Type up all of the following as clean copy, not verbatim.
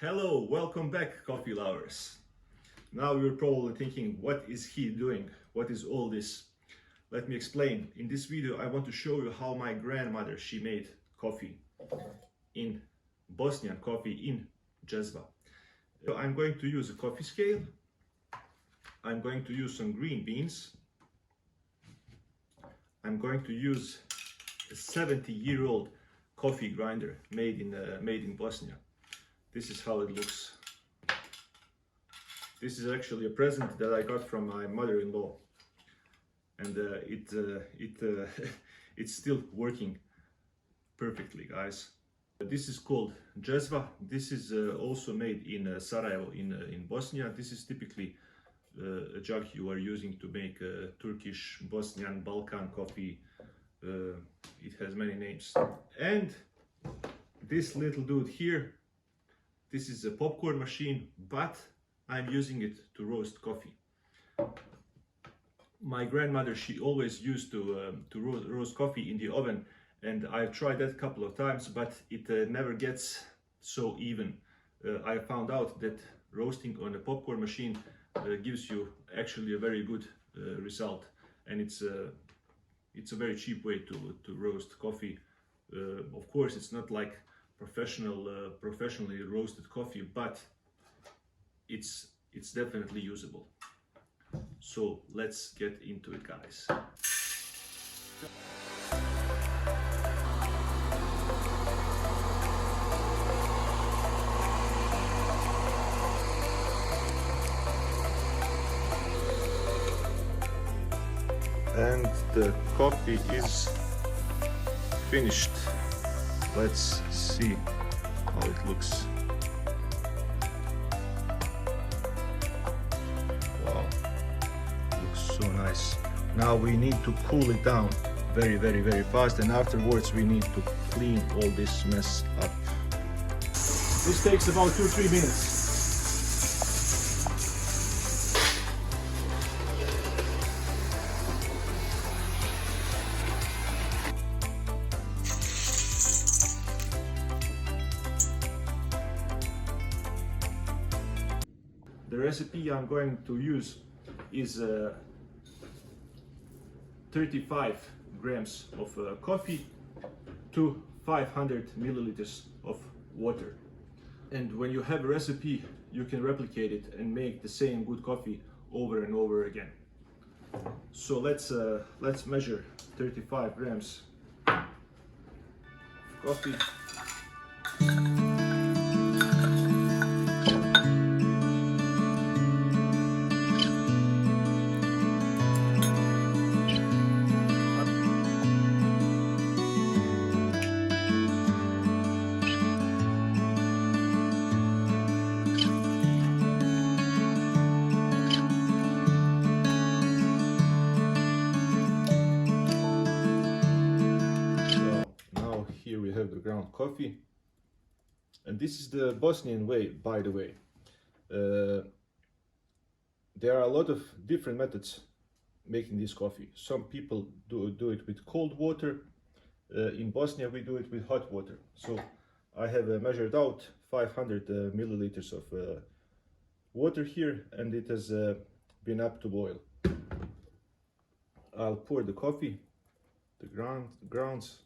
Hello, welcome back, coffee lovers. Now you're probably thinking, what is he doing? What is all this? Let me explain. In this video, I want to show you how my grandmother, she made coffee in Bosnian coffee in Jezva. So I'm going to use a coffee scale. I'm going to use some green beans. I'm going to use a 70-year-old coffee grinder made in Bosnia. This is how it looks. This is actually a present that I got from my mother-in-law, and it's still working perfectly, guys. This is called Jezva. This is also made in Sarajevo in Bosnia. This is typically a jug you are using to make Turkish, Bosnian, Balkan coffee. It has many names. And this little dude here, this is a popcorn machine, but I'm using it to roast coffee. My grandmother, she always used to roast coffee in the oven, and I've tried that a couple of times, but it never gets so even. I found out that roasting on a popcorn machine gives you actually a very good result, and it's a very cheap way to roast coffee. Of course, it's not like professionally roasted coffee, but it's definitely usable. So let's get into it, guys. And the coffee is finished. Let's see how it looks. Wow, looks so nice. Now we need to cool it down very fast, and afterwards we need to clean all this mess up. This takes about 2-3 minutes. The recipe I'm going to use is 35 grams of coffee to 500 milliliters of water. And when you have a recipe, you can replicate it and make the same good coffee over and over again. So let's measure 35 grams of coffee. Here we have the ground coffee, and this is the Bosnian way, by the way. There are a lot of different methods making this coffee. Some people do it with cold water. In Bosnia we do it with hot water. So I have measured out 500 milliliters of water here, and it has been up to boil. I'll pour the coffee, the grounds,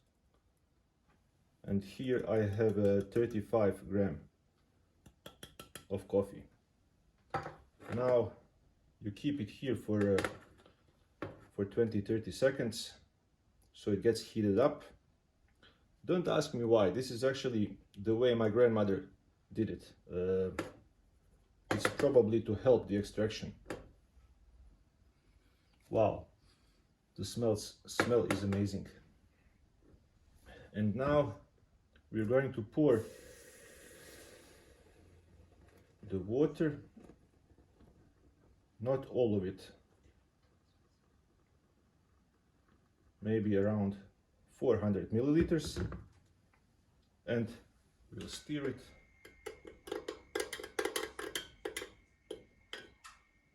and here I have 35 grams of coffee. Now you keep it here for 20-30 seconds so it gets heated up. Don't ask me why. This is actually the way my grandmother did it. It's probably to help the extraction. Wow, the smell is amazing. And now we're going to pour the water, not all of it, maybe around 400 milliliters, and we'll stir it.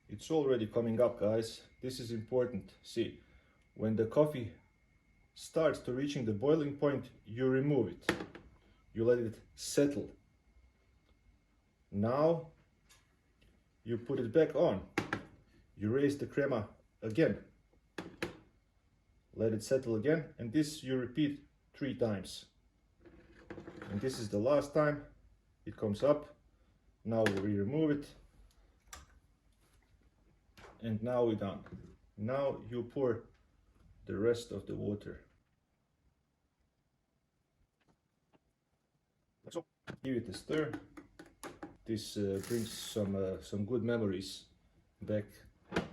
It's already coming up, guys. This is important. See, when the coffee starts to reaching the boiling point, you remove it. You let it settle. Now you put it back on. You raise the crema again. Let it settle again, and this you repeat 3 times. And this is the last time. It comes up. Now we remove it. And now we're done. Now you pour the rest of the water. So give it a stir. This brings some good memories back.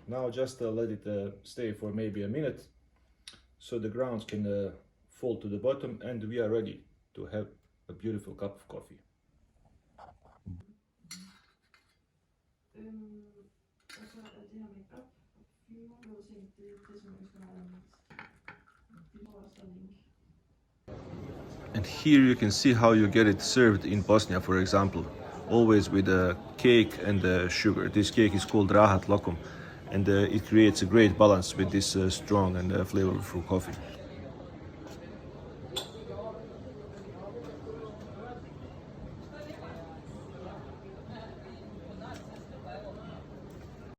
Now just let it stay for maybe a minute, so the grounds can fall to the bottom, and we are ready to have a beautiful cup of coffee. And here you can see how you get it served in Bosnia, for example, always with a cake and sugar. This cake is called rahat lokum, and it creates a great balance with this strong and flavorful coffee.